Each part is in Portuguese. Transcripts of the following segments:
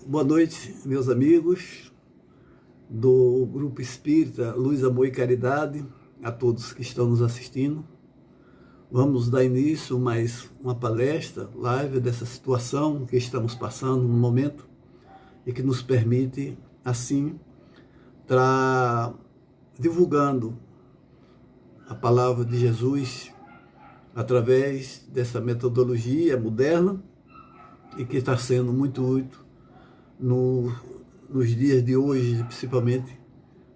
Boa noite, meus amigos do Grupo Espírita Luz, Amor e Caridade, a todos que estão nos assistindo. Vamos dar início a mais uma palestra, live dessa situação que estamos passando no momento e que nos permite, assim, estar divulgando a palavra de Jesus através dessa metodologia moderna e que está sendo muito útil nos dias de hoje, principalmente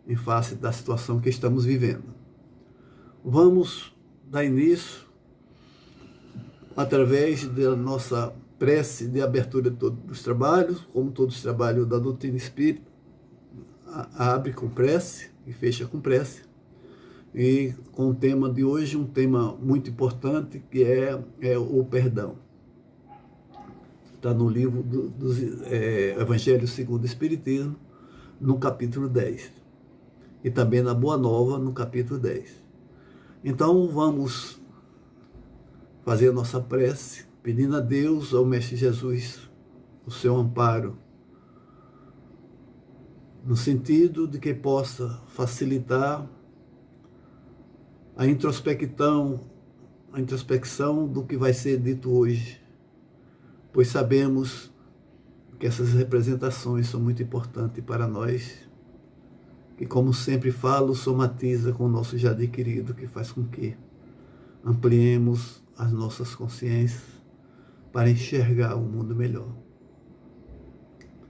em face da situação que estamos vivendo. Vamos dar início através da nossa prece de abertura de todos os trabalhos, como todos os trabalhos da doutrina espírita, abre com prece e fecha com prece. E com o tema de hoje, um tema muito importante, que é o perdão. Está no livro do Evangelho segundo o Espiritismo, no capítulo 10. E também na Boa Nova, no capítulo 10. Então, vamos fazer a nossa prece, pedindo a Deus, ao Mestre Jesus, o seu amparo, no sentido de que possa facilitar a introspecção do que vai ser dito hoje, pois sabemos que essas representações são muito importantes para nós, que, como sempre falo, somatiza com o nosso já adquirido, que faz com que ampliemos as nossas consciências para enxergar um mundo melhor.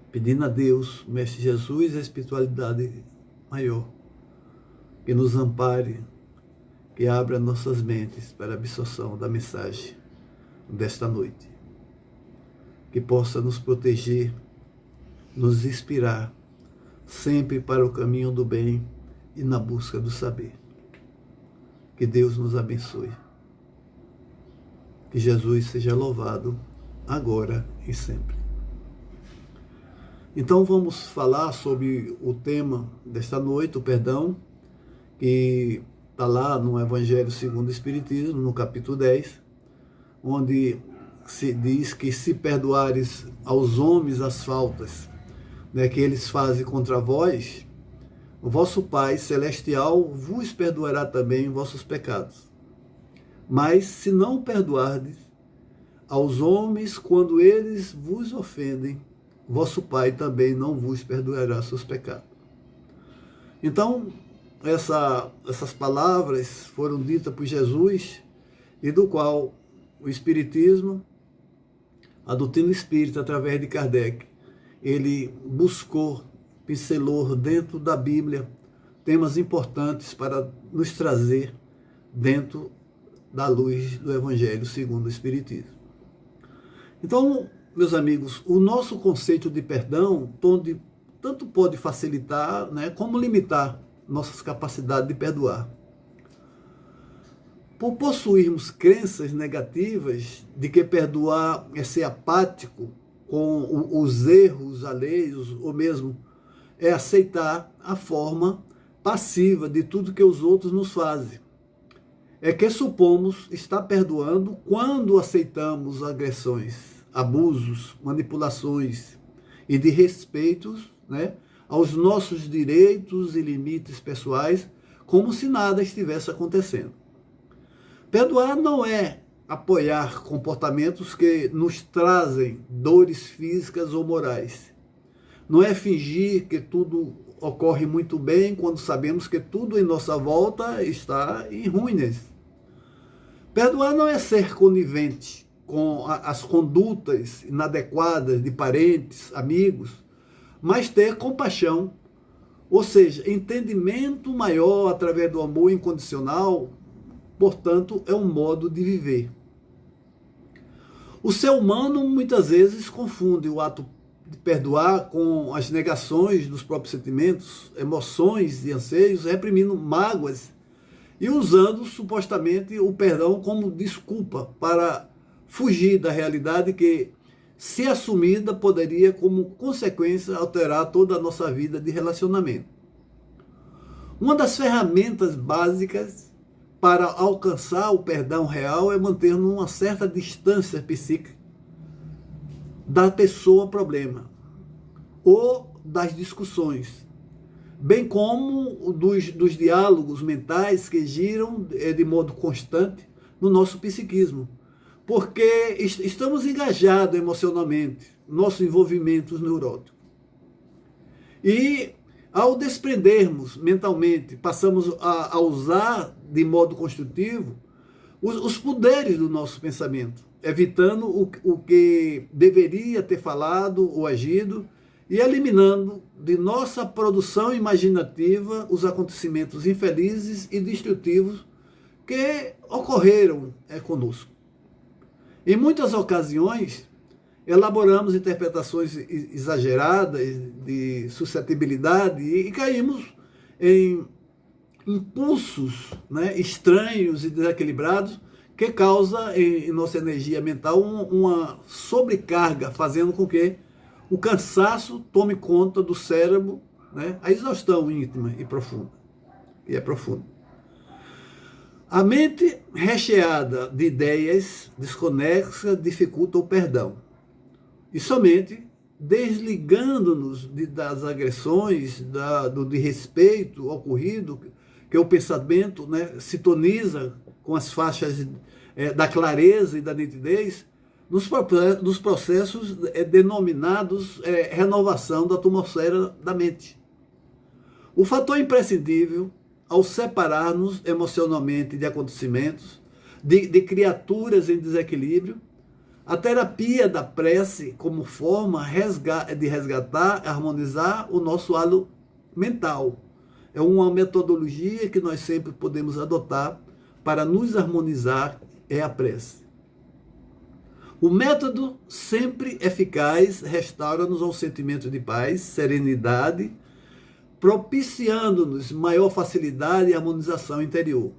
Pedindo a Deus, o Mestre Jesus, a espiritualidade maior, que nos ampare, que abra nossas mentes para a absorção da mensagem desta noite. Que possa nos proteger, nos inspirar, sempre para o caminho do bem e na busca do saber. Que Deus nos abençoe. Que Jesus seja louvado, agora e sempre. Então vamos falar sobre o tema desta noite, o perdão, que está lá no Evangelho segundo o Espiritismo, no capítulo 10, onde se diz que se perdoares aos homens as faltas, que eles fazem contra vós, o vosso Pai Celestial vos perdoará também vossos pecados. Mas se não perdoardes aos homens quando eles vos ofendem, vosso Pai também não vos perdoará seus pecados. Então, essas palavras foram ditas por Jesus, e do qual o Espiritismo, a doutrina espírita, através de Kardec, ele buscou, pincelou dentro da Bíblia temas importantes para nos trazer dentro da luz do Evangelho segundo o Espiritismo. Então, meus amigos, o nosso conceito de perdão tanto pode facilitar, como limitar nossas capacidades de perdoar. Por possuirmos crenças negativas de que perdoar é ser apático com os erros alheios, ou mesmo é aceitar a forma passiva de tudo que os outros nos fazem. É que supomos estar perdoando quando aceitamos agressões, abusos, manipulações e de respeitos, aos nossos direitos e limites pessoais, como se nada estivesse acontecendo. Perdoar não é apoiar comportamentos que nos trazem dores físicas ou morais. Não é fingir que tudo ocorre muito bem quando sabemos que tudo em nossa volta está em ruínas. Perdoar não é ser conivente com as condutas inadequadas de parentes, amigos, mas ter compaixão, ou seja, entendimento maior através do amor incondicional. Portanto, é um modo de viver. O ser humano muitas vezes confunde o ato de perdoar com as negações dos próprios sentimentos, emoções e anseios, reprimindo mágoas e usando supostamente o perdão como desculpa para fugir da realidade que, se assumida, poderia, como consequência, alterar toda a nossa vida de relacionamento. Uma das ferramentas básicas para alcançar o perdão real é manter uma certa distância psíquica da pessoa problema. ou das discussões, bem como dos diálogos mentais que giram de modo constante no nosso psiquismo, porque estamos engajados emocionalmente, nosso envolvimento neurótico. E ao desprendermos mentalmente, passamos a usar de modo construtivo os poderes do nosso pensamento, evitando o que deveria ter falado ou agido e eliminando de nossa produção imaginativa os acontecimentos infelizes e destrutivos que ocorreram conosco. Em muitas ocasiões, elaboramos interpretações exageradas de suscetibilidade e caímos em impulsos, né, estranhos e desequilibrados que causa em nossa energia mental uma sobrecarga, fazendo com que o cansaço tome conta do cérebro, né, a exaustão íntima e profunda. E é profunda. A mente recheada de ideias desconexas dificulta o perdão. E somente desligando-nos das agressões, do desrespeito ocorrido, que o pensamento, né, sintoniza com as faixas da clareza e da nitidez, nos processos denominados renovação da atmosfera da mente. O fator imprescindível ao separar-nos emocionalmente de acontecimentos, de criaturas em desequilíbrio, a terapia da prece como forma de resgatar, harmonizar o nosso halo mental. É uma metodologia que nós sempre podemos adotar para nos harmonizar, é a prece. O método sempre eficaz restaura-nos ao sentimento de paz, serenidade, propiciando-nos maior facilidade e harmonização interior.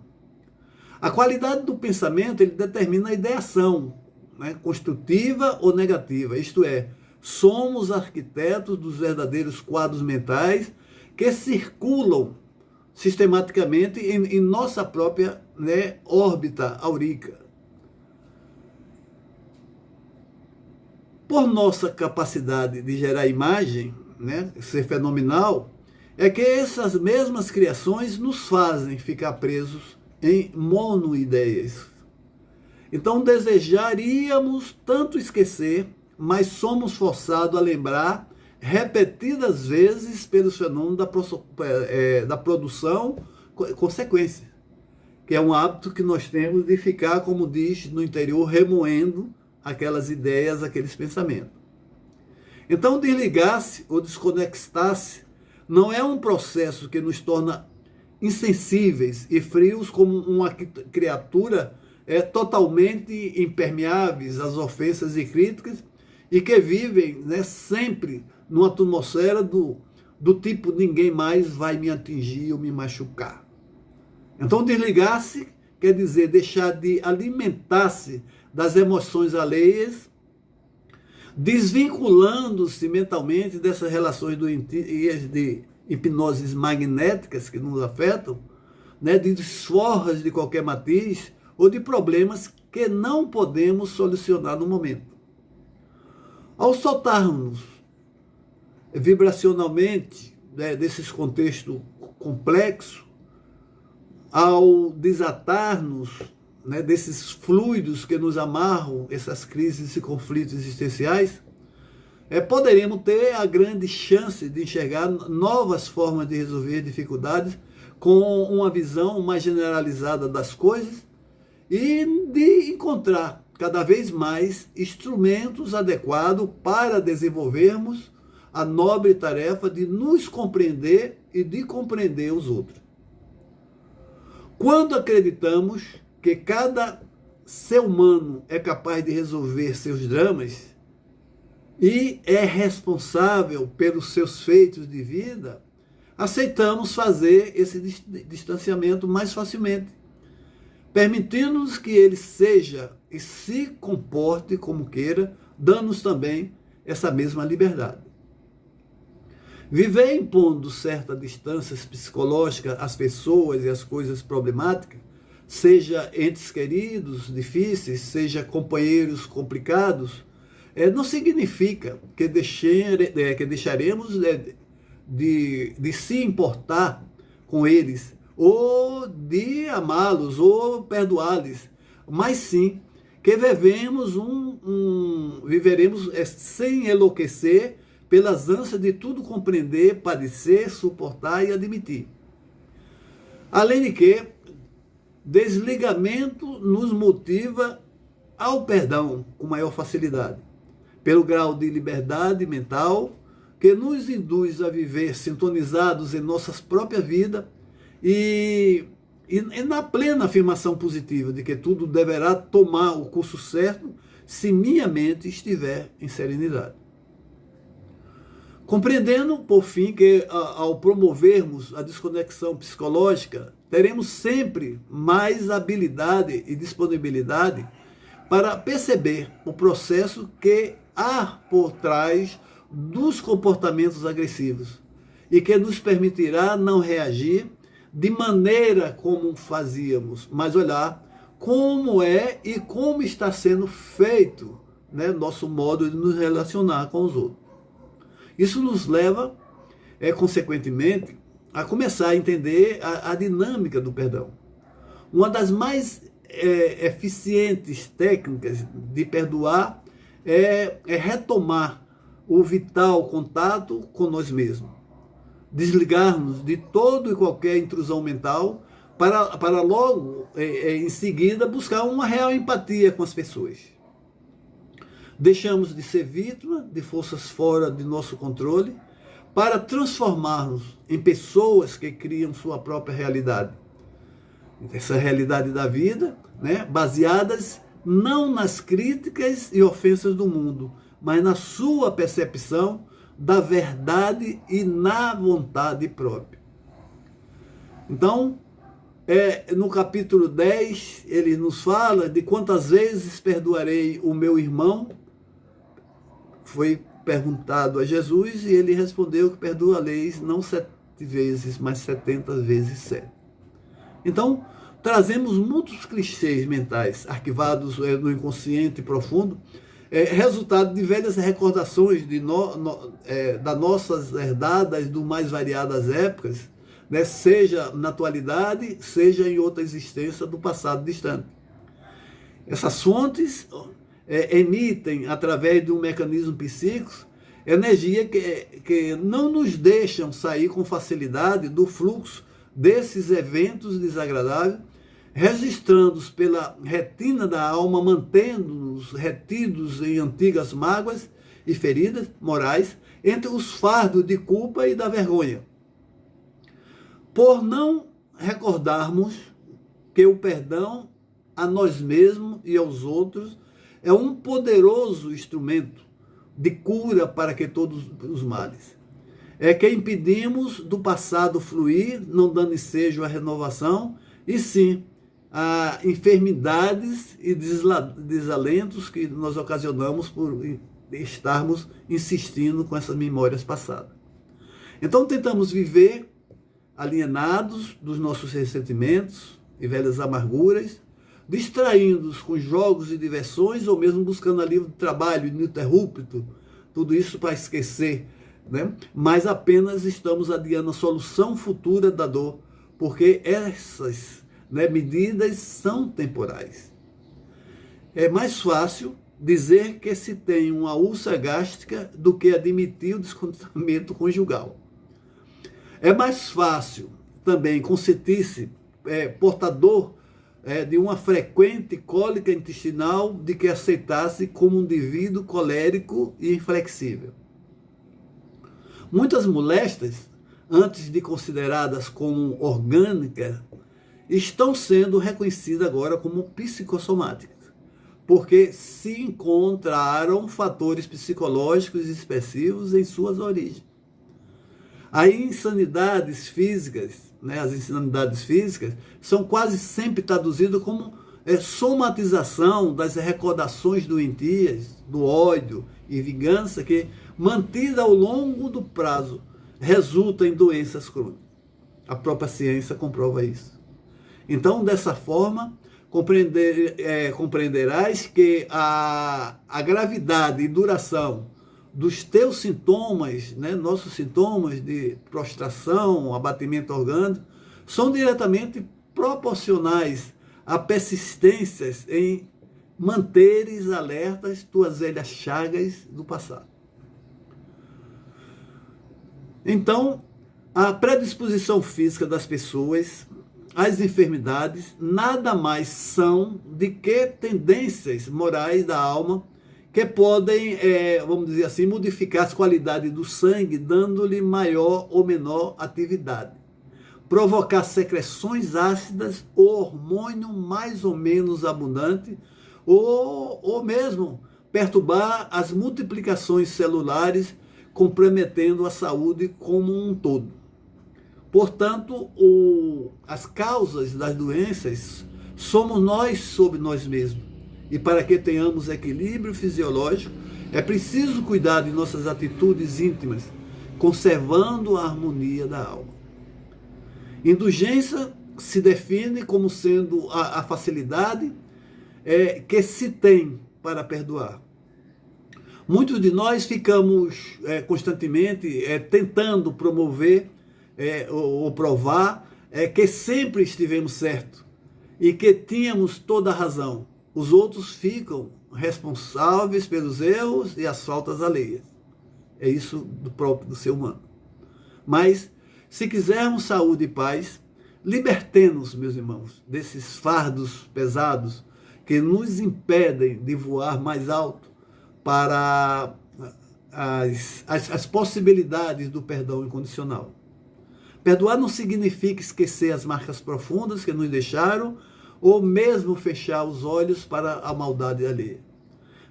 A qualidade do pensamento ele determina a ideação, né, construtiva ou negativa, isto é, somos arquitetos dos verdadeiros quadros mentais que circulam sistematicamente em nossa própria, né, órbita áurica. Por nossa capacidade de gerar imagem, né, ser fenomenal, é que essas mesmas criações nos fazem ficar presos em monoideias. Então desejaríamos tanto esquecer, mas somos forçados a lembrar repetidas vezes pelos fenômenos da produção consequência, que é um hábito que nós temos de ficar, como diz no interior, remoendo aquelas ideias, aqueles pensamentos. Então desligar-se ou desconectar-se não é um processo que nos torna insensíveis e frios como uma criatura totalmente impermeáveis às ofensas e críticas e que vivem, né, sempre numa atmosfera do tipo ninguém mais vai me atingir ou me machucar. Então desligar-se quer dizer deixar de alimentar-se das emoções alheias, desvinculando-se mentalmente dessas relações doentias de hipnoses magnéticas que nos afetam, né, de desforras de qualquer matiz ou de problemas que não podemos solucionar no momento. Ao soltarmos vibracionalmente, né, desses contextos complexos, ao desatar-nos, né, desses fluidos que nos amarram, essas crises e conflitos existenciais, poderemos ter a grande chance de enxergar novas formas de resolver dificuldades com uma visão mais generalizada das coisas e de encontrar cada vez mais instrumentos adequados para desenvolvermos a nobre tarefa de nos compreender e de compreender os outros. Quando acreditamos que cada ser humano é capaz de resolver seus dramas e é responsável pelos seus feitos de vida, aceitamos fazer esse distanciamento mais facilmente, permitindo-nos que ele seja e se comporte como queira, dando-nos também essa mesma liberdade. Viver impondo certa distância psicológica às pessoas e às coisas problemáticas, seja entes queridos difíceis, seja companheiros complicados, não significa que, que deixaremos de se importar com eles, ou de amá-los, ou perdoá-los, mas sim que viveremos sem enlouquecer pelas ânsias de tudo compreender, padecer, suportar e admitir. Além de que, desligamento nos motiva ao perdão com maior facilidade, pelo grau de liberdade mental que nos induz a viver sintonizados em nossas próprias vidas e na plena afirmação positiva de que tudo deverá tomar o curso certo se minha mente estiver em serenidade. Compreendendo, por fim, que ao promovermos a desconexão psicológica, teremos sempre mais habilidade e disponibilidade para perceber o processo que há por trás dos comportamentos agressivos e que nos permitirá não reagir de maneira como fazíamos, mas olhar como é e como está sendo feito, né, nosso modo de nos relacionar com os outros. Isso nos leva, consequentemente, a começar a entender a dinâmica do perdão. Uma das mais eficientes técnicas de perdoar é retomar o vital contato com nós mesmos. Desligarmos de todo e qualquer intrusão mental para logo, em seguida, buscar uma real empatia com as pessoas. Deixamos de ser vítima de forças fora de nosso controle para transformarmos em pessoas que criam sua própria realidade. Essa realidade da vida, né, baseadas não nas críticas e ofensas do mundo, mas na sua percepção da verdade e na vontade própria. Então, no capítulo 10, ele nos fala de quantas vezes perdoarei o meu irmão. Foi perguntado a Jesus e ele respondeu que perdoareis não 7 vezes, mas 70 vezes 7. Então, trazemos muitos clichês mentais arquivados no inconsciente profundo, resultado de velhas recordações das nossas herdadas do mais variadas épocas, né, seja na atualidade, seja em outra existência do passado distante. Essas fontes emitem, através de um mecanismo psíquico, energia que não nos deixam sair com facilidade do fluxo desses eventos desagradáveis, registrando-os pela retina da alma, mantendo-nos retidos em antigas mágoas e feridas morais, entre os fardos de culpa e da vergonha. Por não recordarmos que o perdão a nós mesmos e aos outros é um poderoso instrumento de cura para que todos os males. É que impedimos do passado fluir, não dando ensejo à renovação, e sim a enfermidades e desalentos que nós ocasionamos por estarmos insistindo com essas memórias passadas. Então tentamos viver alienados dos nossos ressentimentos e velhas amarguras, distraindo-nos com jogos e diversões, ou mesmo buscando alívio de trabalho ininterrupto, tudo isso para esquecer, né? Mas apenas estamos adiando a solução futura da dor, porque essas, né, medidas são temporais. É mais fácil dizer que se tem uma úlcera gástrica do que admitir o descontentamento conjugal. É mais fácil também consentir-se portador de uma frequente cólica intestinal do que aceitar-se como um indivíduo colérico e inflexível. Muitas moléstias, antes de consideradas como orgânicas, estão sendo reconhecidas agora como psicossomáticas, porque se encontraram fatores psicológicos expressivos em suas origens. As insanidades físicas, né, são quase sempre traduzidas como somatização das recordações doentias, do ódio e vingança que, mantida ao longo do prazo, resulta em doenças crônicas. A própria ciência comprova isso. Então, dessa forma, compreenderás que a gravidade e duração dos teus sintomas, né, nossos sintomas de prostração, abatimento orgânico, são diretamente proporcionais a persistências em manteres alertas tuas velhas chagas do passado. Então, a predisposição física das pessoas às enfermidades nada mais são de que tendências morais da alma que podem, vamos dizer assim, modificar as qualidades do sangue, dando-lhe maior ou menor atividade, provocar secreções ácidas, ou hormônio mais ou menos abundante, ou mesmo perturbar as multiplicações celulares, comprometendo a saúde como um todo. Portanto, as causas das doenças somos nós sobre nós mesmos. E para que tenhamos equilíbrio fisiológico, é preciso cuidar de nossas atitudes íntimas, conservando a harmonia da alma. Indulgência se define como sendo a facilidade que se tem para perdoar. Muitos de nós ficamos constantemente tentando promover ou provar que sempre estivemos certos e que tínhamos toda a razão. Os outros ficam responsáveis pelos erros e as faltas alheias. É isso do ser humano. Mas, se quisermos saúde e paz, libertemos, meus irmãos, desses fardos pesados que nos impedem de voar mais alto para as possibilidades do perdão incondicional. Perdoar não significa esquecer as marcas profundas que nos deixaram ou mesmo fechar os olhos para a maldade alheia.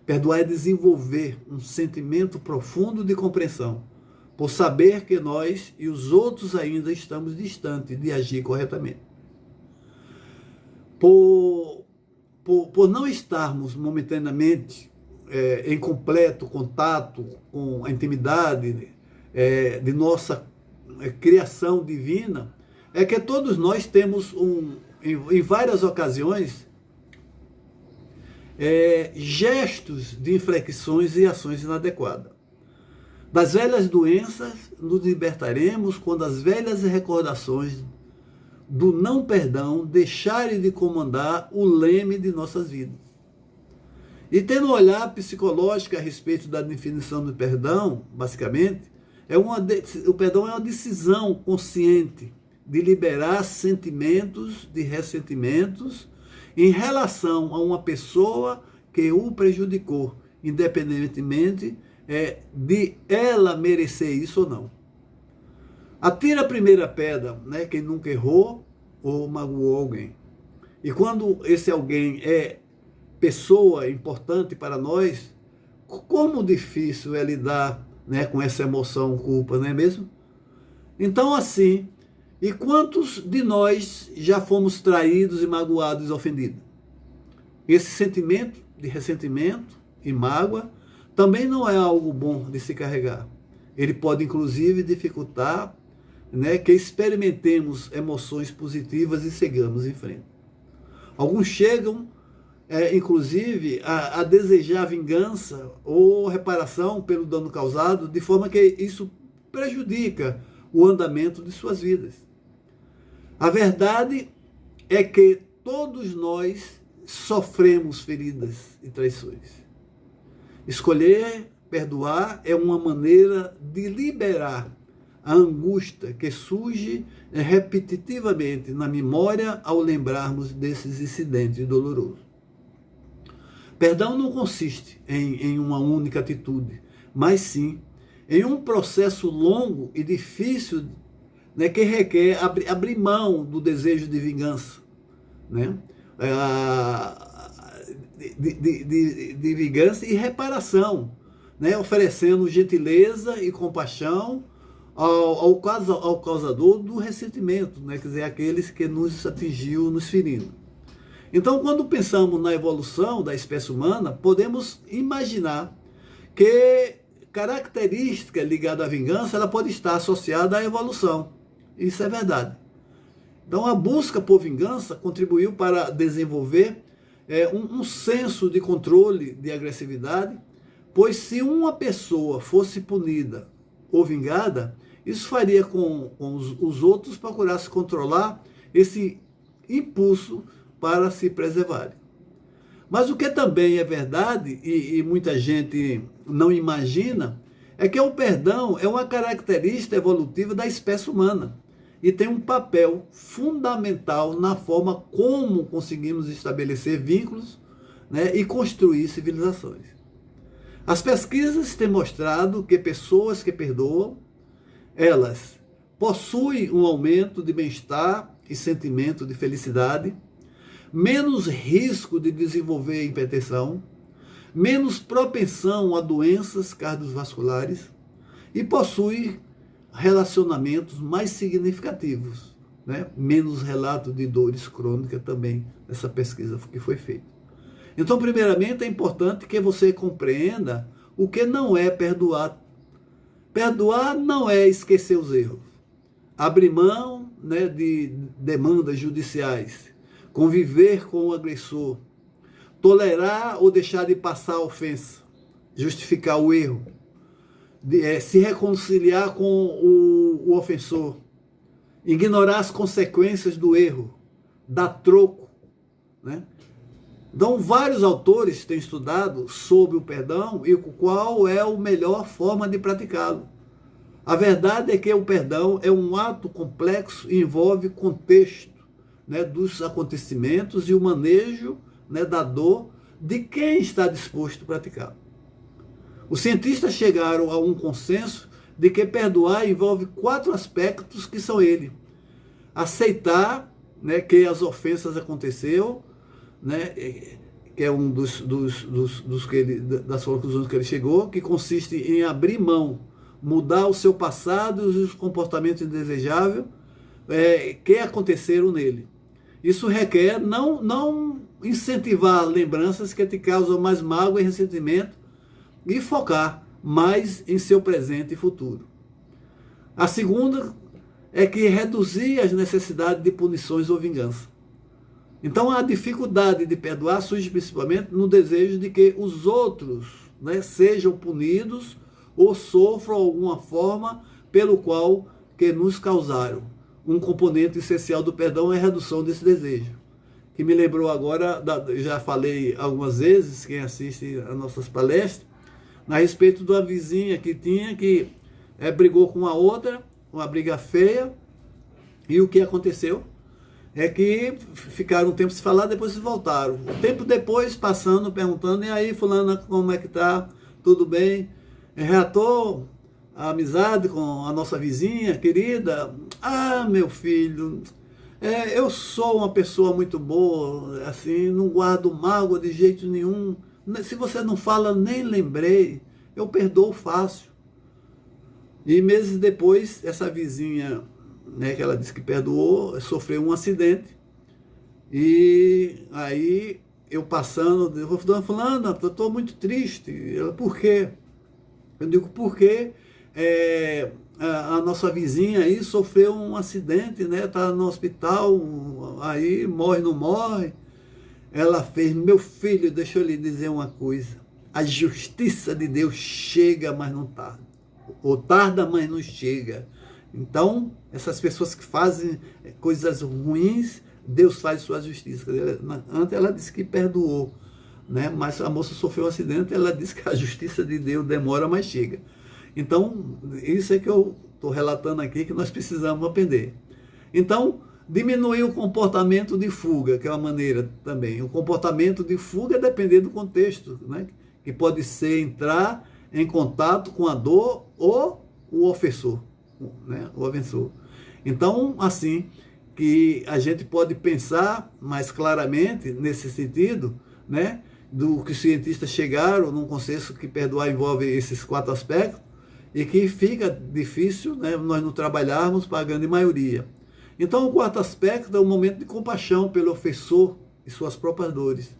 Perdoar é desenvolver um sentimento profundo de compreensão, por saber que nós e os outros ainda estamos distantes de agir corretamente. Por não estarmos momentaneamente em completo contato com a intimidade de nossa criação divina, é que todos nós temos em várias ocasiões gestos de inflexões e ações inadequadas. Das velhas doenças nos libertaremos quando as velhas recordações do não perdão deixarem de comandar o leme de nossas vidas. E tendo um olhar psicológico a respeito da definição do perdão, basicamente, o perdão é uma decisão consciente de liberar sentimentos de ressentimentos em relação a uma pessoa que o prejudicou, independentemente de ela merecer isso ou não. Atira a primeira pedra, né, quem nunca errou ou magoou alguém. E quando esse alguém é pessoa importante para nós, como difícil é lidar, né, com essa emoção, culpa, não é mesmo? Então, assim, e quantos de nós já fomos traídos e magoados e ofendidos? Esse sentimento de ressentimento e mágoa também não é algo bom de se carregar. Ele pode, inclusive, dificultar, né, que experimentemos emoções positivas e sigamos em frente. Alguns chegam, inclusive, a desejar vingança ou reparação pelo dano causado, de forma que isso prejudica o andamento de suas vidas. A verdade é que todos nós sofremos feridas e traições. Escolher perdoar é uma maneira de liberar a angústia que surge repetitivamente na memória ao lembrarmos desses incidentes dolorosos. Perdão não consiste em uma única atitude, mas sim em um processo longo e difícil, né, que requer abrir mão do desejo de vingança, né? De vingança e reparação, né? Oferecendo gentileza e compaixão ao causador do ressentimento, né? Quer dizer, aqueles que nos atingiu, nos ferindo. Então, quando pensamos na evolução da espécie humana, podemos imaginar que característica ligada à vingança ela pode estar associada à evolução. Isso é verdade. Então, a busca por vingança contribuiu para desenvolver um senso de controle de agressividade, pois se uma pessoa fosse punida ou vingada, isso faria com os outros procurar se controlar esse impulso para se preservarem. Mas o que também é verdade, e muita gente não imagina, é que o perdão é uma característica evolutiva da espécie humana e tem um papel fundamental na forma como conseguimos estabelecer vínculos, né, e construir civilizações. As pesquisas têm mostrado que pessoas que perdoam, elas possuem um aumento de bem-estar e sentimento de felicidade, menos risco de desenvolver hipertensão, menos propensão a doenças cardiovasculares e possui relacionamentos mais significativos, né? Menos relato de dores crônicas também nessa pesquisa que foi feita. Então, primeiramente, é importante que você compreenda o que não é perdoar. Perdoar não é esquecer os erros. Abrir mão, né, de demandas judiciais, conviver com o agressor, tolerar ou deixar de passar a ofensa, justificar o erro, se reconciliar com o ofensor, ignorar as consequências do erro, dar troco, né? Então, vários autores têm estudado sobre o perdão e qual é a melhor forma de praticá-lo. A verdade é que o perdão é um ato complexo e envolve contexto, né, dos acontecimentos e o manejo, né, da dor de quem está disposto a praticá-lo. Os cientistas chegaram a um consenso de que perdoar envolve 4 aspectos que são ele: aceitar, né, que as ofensas aconteceram, né, que é um das conclusões que ele chegou, que consiste em abrir mão, mudar o seu passado e os comportamentos indesejáveis que aconteceram nele. Isso requer não incentivar lembranças que te causam mais mágoa e ressentimento e focar mais em seu presente e futuro. A segunda é que reduzir as necessidades de punições ou vingança. Então, a dificuldade de perdoar surge principalmente no desejo de que os outros, né, sejam punidos ou sofram alguma forma pelo qual que nos causaram. Um componente essencial do perdão é a redução desse desejo. Que me lembrou agora, já falei algumas vezes, quem assiste às nossas palestras, a respeito de uma vizinha que tinha, que brigou com a outra, uma briga feia, e o que aconteceu é que ficaram um tempo se falar, depois se voltaram. Um tempo depois, passando, perguntando, e aí, fulana, como é que tá? Tudo bem? Reatou a amizade com a nossa vizinha querida? Ah, meu filho, eu sou uma pessoa muito boa, assim, não guardo mágoa de jeito nenhum. Se você não fala, nem lembrei, eu perdoo fácil. E meses depois, essa vizinha, né, que ela disse que perdoou, sofreu um acidente. E aí, eu passando, eu vou falando, fulana, eu estou muito triste. Ela, por quê? Eu digo, porque a nossa vizinha aí sofreu um acidente, né? Está no hospital, aí morre, não morre. Ela fez, meu filho, deixa eu lhe dizer uma coisa. A justiça de Deus chega, mas não tarda. Ou tarda, mas não chega. Então, essas pessoas que fazem coisas ruins, Deus faz sua justiça. Antes ela disse que perdoou, né? Mas a moça sofreu um acidente, ela disse que a justiça de Deus demora, mas chega. Então, isso é que eu estou relatando aqui, que nós precisamos aprender. Então, diminuir o comportamento de fuga, que é uma maneira também. O comportamento de fuga é depender do contexto, né? Que pode ser entrar em contato com a dor ou o ofensor, né? O ofensor. Então, assim, que a gente pode pensar mais claramente nesse sentido, né? Do que os cientistas chegaram num consenso que perdoar envolve esses 4 aspectos e que fica difícil, né, nós não trabalharmos para a grande maioria. Então, o 4º aspecto é o momento de compaixão pelo ofensor e suas próprias dores.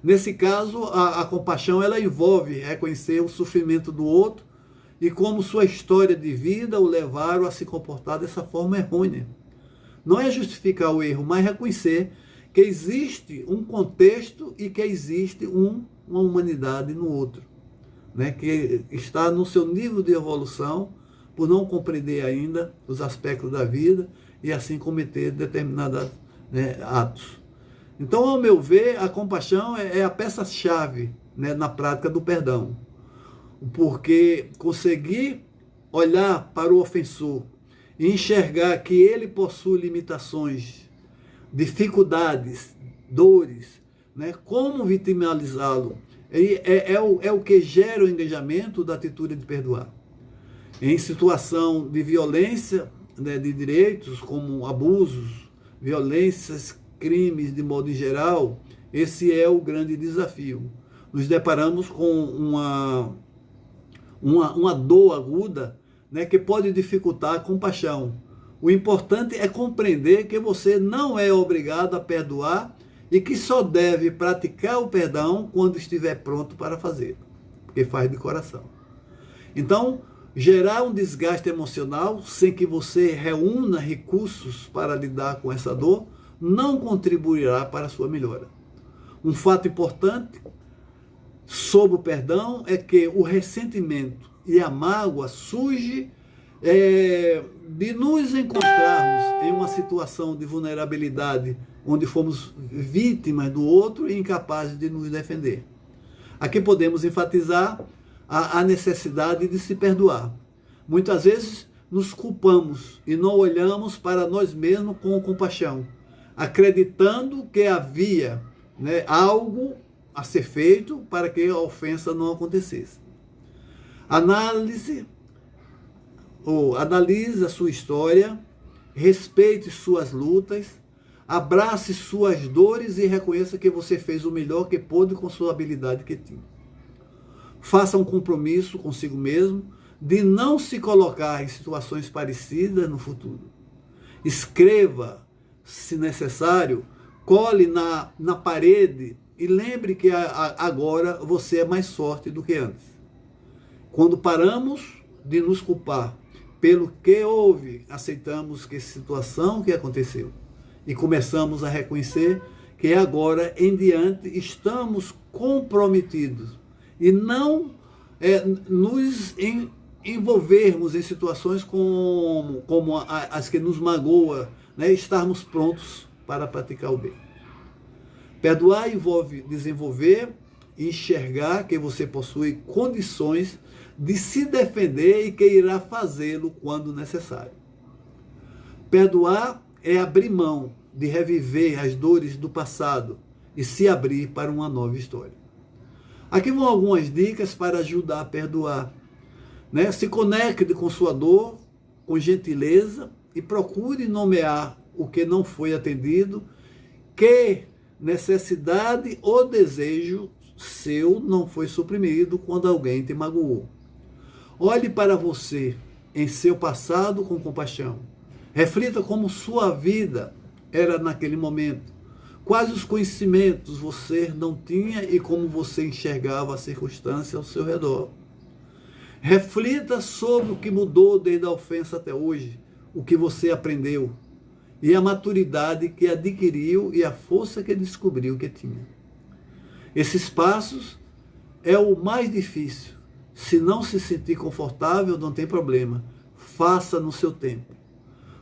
Nesse caso, a compaixão ela envolve reconhecer o sofrimento do outro e como sua história de vida o levaram a se comportar dessa forma errônea. Não é justificar o erro, mas reconhecer que existe um contexto e que existe uma humanidade no outro, né? Que está no seu nível de evolução por não compreender ainda os aspectos da vida e assim cometer determinados, né, atos. Então, ao meu ver, a compaixão é a peça-chave, né, na prática do perdão. Porque conseguir olhar para o ofensor e enxergar que ele possui limitações, dificuldades, dores, né, como vitimizá-lo, é o que gera o engajamento da atitude de perdoar. Em situação de violência, né, de direitos, como abusos, violências, crimes de modo geral, esse é o grande desafio. Nos deparamos com uma dor aguda, né, que pode dificultar a compaixão. O importante é compreender que você não é obrigado a perdoar e que só deve praticar o perdão quando estiver pronto para fazer, porque faz de coração. Então, gerar um desgaste emocional sem que você reúna recursos para lidar com essa dor não contribuirá para a sua melhora. Um fato importante sobre o perdão é que o ressentimento e a mágoa surge de nos encontrarmos em uma situação de vulnerabilidade onde fomos vítimas do outro e incapazes de nos defender. Aqui podemos enfatizar a necessidade de se perdoar. Muitas vezes nos culpamos e não olhamos para nós mesmos com compaixão, acreditando que havia, né, algo a ser feito para que a ofensa não acontecesse. Analise a sua história, respeite suas lutas, abrace suas dores e reconheça que você fez o melhor que pôde com sua habilidade que tinha. Faça um compromisso consigo mesmo de não se colocar em situações parecidas no futuro. Escreva, se necessário, cole na parede e lembre que agora você é mais forte do que antes. Quando paramos de nos culpar pelo que houve, aceitamos que situação que aconteceu e começamos a reconhecer que agora em diante estamos comprometidos e não nos envolvermos em situações como as que nos magoam, né? Estarmos prontos para praticar o bem. Perdoar envolve desenvolver e enxergar que você possui condições de se defender e que irá fazê-lo quando necessário. Perdoar é abrir mão de reviver as dores do passado e se abrir para uma nova história. Aqui vão algumas dicas para ajudar a perdoar, né? Se conecte com sua dor, com gentileza e procure nomear o que não foi atendido, que necessidade ou desejo seu não foi suprimido quando alguém te magoou. Olhe para você em seu passado com compaixão. Reflita como sua vida era naquele momento. Quais os conhecimentos você não tinha e como você enxergava a circunstância ao seu redor. Reflita sobre o que mudou desde a ofensa até hoje, o que você aprendeu e a maturidade que adquiriu e a força que descobriu que tinha. Esses passos é o mais difícil. Se não se sentir confortável, não tem problema. Faça no seu tempo.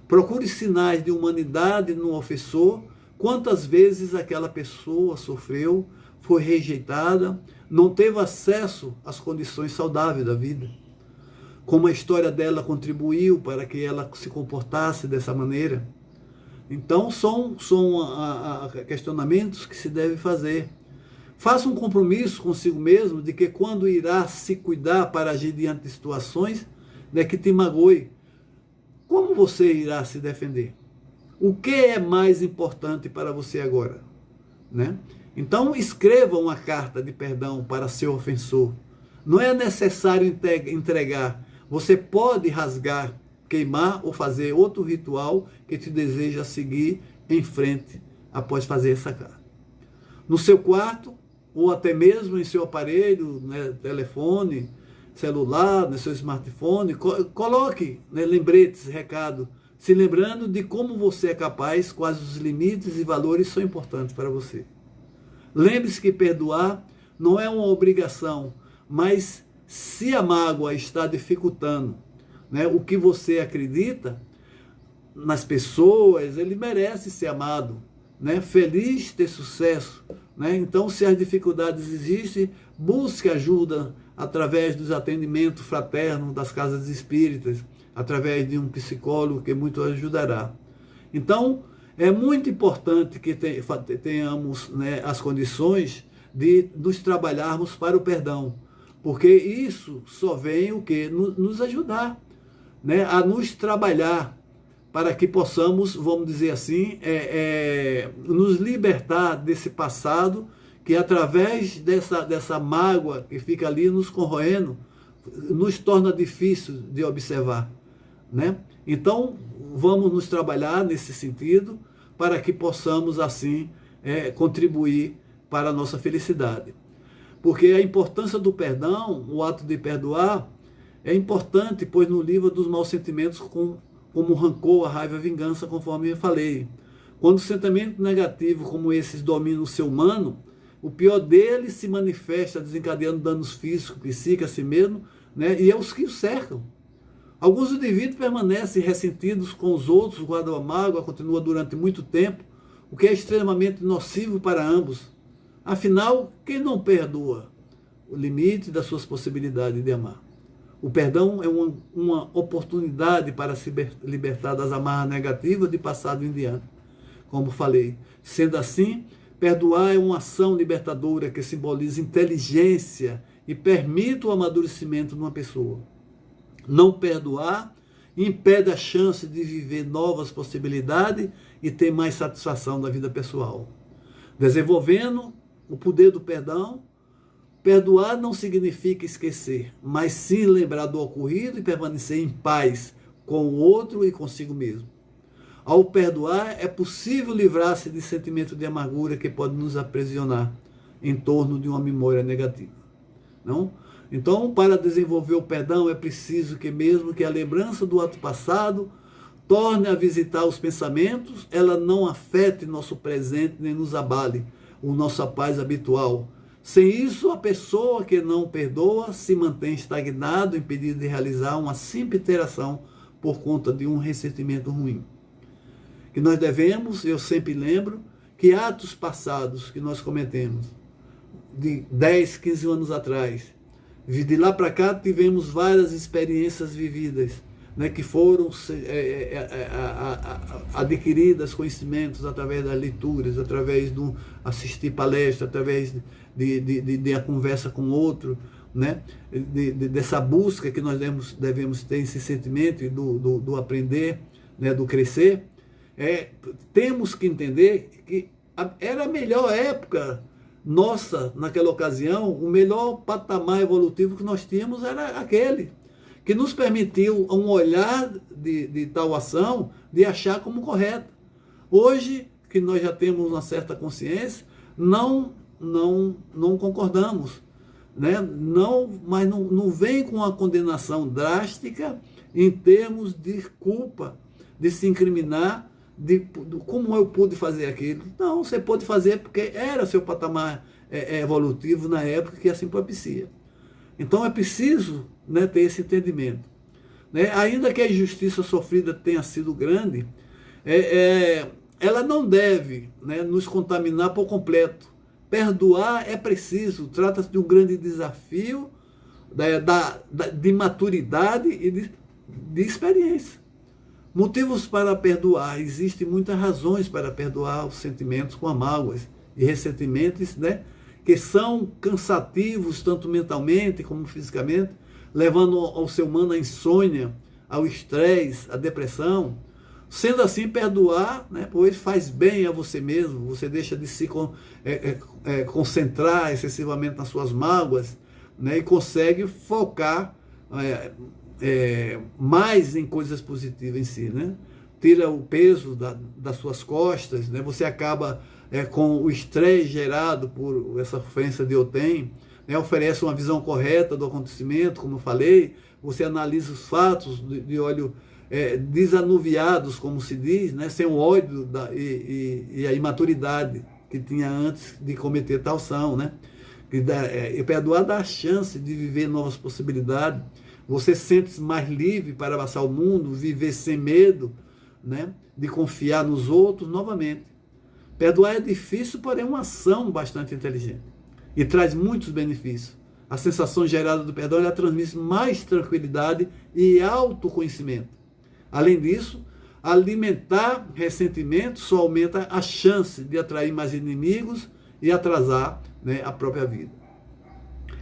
Procure sinais de humanidade no ofensor. Quantas vezes aquela pessoa sofreu, foi rejeitada, não teve acesso às condições saudáveis da vida. Como a história dela contribuiu para que ela se comportasse dessa maneira. Então, são questionamentos que se deve fazer. Faça um compromisso consigo mesmo de que quando irá se cuidar para agir diante de situações, né, que te magoe, como você irá se defender? O que é mais importante para você agora? Né? Então, escreva uma carta de perdão para seu ofensor. Não é necessário entregar. Você pode rasgar, queimar ou fazer outro ritual que te deseja seguir em frente após fazer essa carta. No seu quarto, ou até mesmo em seu aparelho, né, telefone, celular, no seu smartphone, coloque, né, lembretes, recado, se lembrando de como você é capaz, quais os limites e valores são importantes para você. Lembre-se que perdoar não é uma obrigação, mas se a mágoa está dificultando, né, o que você acredita nas pessoas, ele merece ser amado, né, feliz, ter sucesso. Né? Então, se as dificuldades existem, busque ajuda através dos atendimentos fraternos das casas espíritas, através de um psicólogo que muito ajudará. Então, é muito importante que tenhamos, né, as condições de nos trabalharmos para o perdão, porque isso só vem o que? Nos ajudar, né, a nos trabalhar para que possamos, vamos dizer assim, nos libertar desse passado que através dessa mágoa que fica ali nos corroendo, nos torna difícil de observar. Né? Então, vamos nos trabalhar nesse sentido para que possamos, assim, contribuir para a nossa felicidade. Porque a importância do perdão, o ato de perdoar, é importante, pois no livro dos maus sentimentos, como o rancor, a raiva, a vingança, conforme eu falei. Quando o sentimento negativo como esses domina o ser humano, o pior dele se manifesta desencadeando danos físicos, psíquicos a si mesmo, né? E é os que o cercam. Alguns indivíduos permanecem ressentidos com os outros, guardam a mágoa, continua durante muito tempo, o que é extremamente nocivo para ambos. Afinal, quem não perdoa o limite das suas possibilidades de amar? O perdão é uma oportunidade para se libertar das amarras negativas de passado em diante. Como falei, sendo assim, perdoar é uma ação libertadora que simboliza inteligência e permite o amadurecimento de uma pessoa. Não perdoar impede a chance de viver novas possibilidades e ter mais satisfação da vida pessoal. Desenvolvendo o poder do perdão, perdoar não significa esquecer, mas sim lembrar do ocorrido e permanecer em paz com o outro e consigo mesmo. Ao perdoar, é possível livrar-se de sentimento de amargura que pode nos aprisionar em torno de uma memória negativa. Não? Então, para desenvolver o perdão, é preciso que mesmo que a lembrança do ato passado torne a visitar os pensamentos, ela não afete nosso presente nem nos abale a nossa paz habitual. Sem isso, a pessoa que não perdoa se mantém estagnado, impedido de realizar uma simples interação por conta de um ressentimento ruim. Que nós devemos, eu sempre lembro, que atos passados que nós cometemos, de 10, 15 anos atrás, de lá para cá tivemos várias experiências vividas, né, que foram adquiridas, conhecimentos através das leituras, através do assistir palestra, através de a conversa com outro, né, dessa busca que nós devemos ter, esse sentimento do aprender, né, do crescer. Temos que entender que era a melhor época nossa, naquela ocasião, o melhor patamar evolutivo que nós tínhamos era aquele, que nos permitiu um olhar de tal ação, de achar como correta. Hoje, que nós já temos uma certa consciência, não concordamos, né? Mas não vem com uma condenação drástica em termos de culpa, de se incriminar, de como eu pude fazer aquilo. Não, você pôde fazer porque era seu patamar evolutivo na época que assim propicia. Então é preciso, né, ter esse entendimento. Né? Ainda que a injustiça sofrida tenha sido grande, ela não deve, né, nos contaminar por completo. Perdoar é preciso, trata-se de um grande desafio de maturidade e de experiência. Motivos para perdoar. Existem muitas razões para perdoar os sentimentos com mágoas e ressentimentos, né, que são cansativos tanto mentalmente como fisicamente, levando ao ser humano à insônia, ao estresse, à depressão. Sendo assim, perdoar, né, pois faz bem a você mesmo, você deixa de se concentrar excessivamente nas suas mágoas, né, e consegue focar mais em coisas positivas em si, né? Tira o peso das suas costas, né? Você acaba com o estresse gerado por essa sofrência de outrem, né? Oferece uma visão correta do acontecimento, como eu falei, você analisa os fatos de olho desanuviados, como se diz, né, sem o ódio e a imaturidade que tinha antes de cometer tal ação, né? E perdoar dá a chance de viver novas possibilidades. Você sente-se mais livre para abraçar o mundo, viver sem medo, né, de confiar nos outros novamente. Perdoar é difícil, porém é uma ação bastante inteligente e traz muitos benefícios. A sensação gerada do perdão ela transmite mais tranquilidade e autoconhecimento. Além disso, alimentar ressentimento só aumenta a chance de atrair mais inimigos e atrasar, né, a própria vida.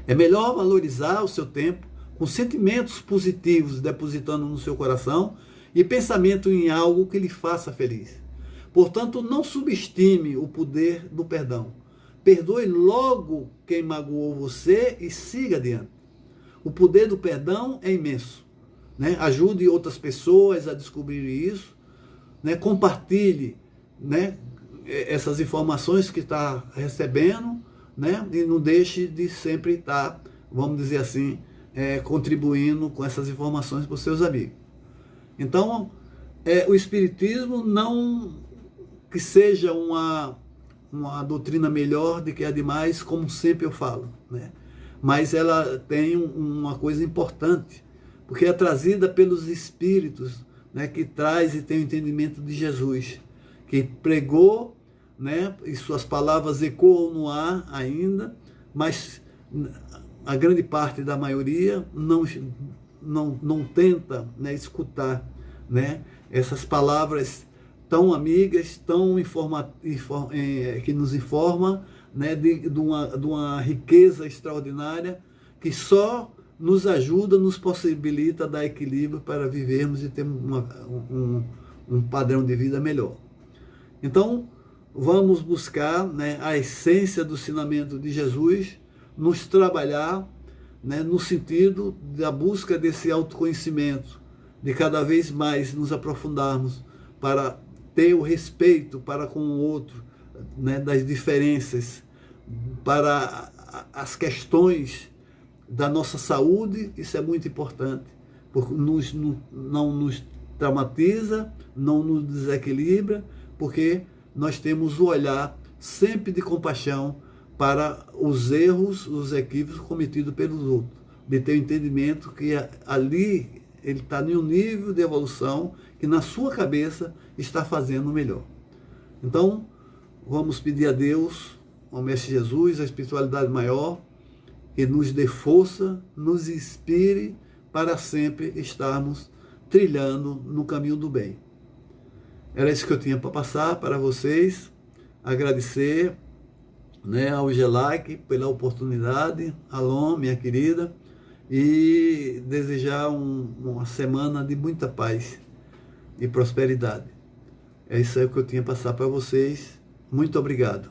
É melhor valorizar o seu tempo com sentimentos positivos depositando no seu coração e pensamento em algo que lhe faça feliz. Portanto, não subestime o poder do perdão. Perdoe logo quem magoou você e siga adiante. O poder do perdão é imenso, né? Ajude outras pessoas a descobrir isso, né? Compartilhe, né, essas informações que está recebendo, né? E não deixe de sempre estar, vamos dizer assim, contribuindo com essas informações para os seus amigos. Então, o Espiritismo não que seja uma doutrina melhor do que a demais, como sempre eu falo, né? Mas ela tem uma coisa importante, porque é trazida pelos Espíritos, né, que traz e tem o entendimento de Jesus, que pregou, né, e suas palavras ecoam no ar ainda, mas a grande parte da maioria não tenta, né, escutar, né, essas palavras tão amigas, tão que nos informam, né, de uma riqueza extraordinária que só nos ajuda, nos possibilita dar equilíbrio para vivermos e ter um padrão de vida melhor. Então, vamos buscar, né, a essência do ensinamento de Jesus, nos trabalhar, né, no sentido da busca desse autoconhecimento, de cada vez mais nos aprofundarmos para ter o respeito para com o outro, né, das diferenças, para as questões da nossa saúde. Isso é muito importante, porque não nos traumatiza, não nos desequilibra, porque nós temos o olhar sempre de compaixão para os erros, os equívocos cometidos pelos outros, de ter o entendimento que ali ele está em um nível de evolução que na sua cabeça está fazendo o melhor. Então, vamos pedir a Deus, ao Mestre Jesus, a espiritualidade maior, que nos dê força, nos inspire para sempre estarmos trilhando no caminho do bem. Era isso que eu tinha para passar para vocês. Agradecer, né, ao Gelac pela oportunidade, Alon, minha querida, e desejar uma semana de muita paz e prosperidade. É isso aí que eu tinha para passar para vocês. Muito obrigado.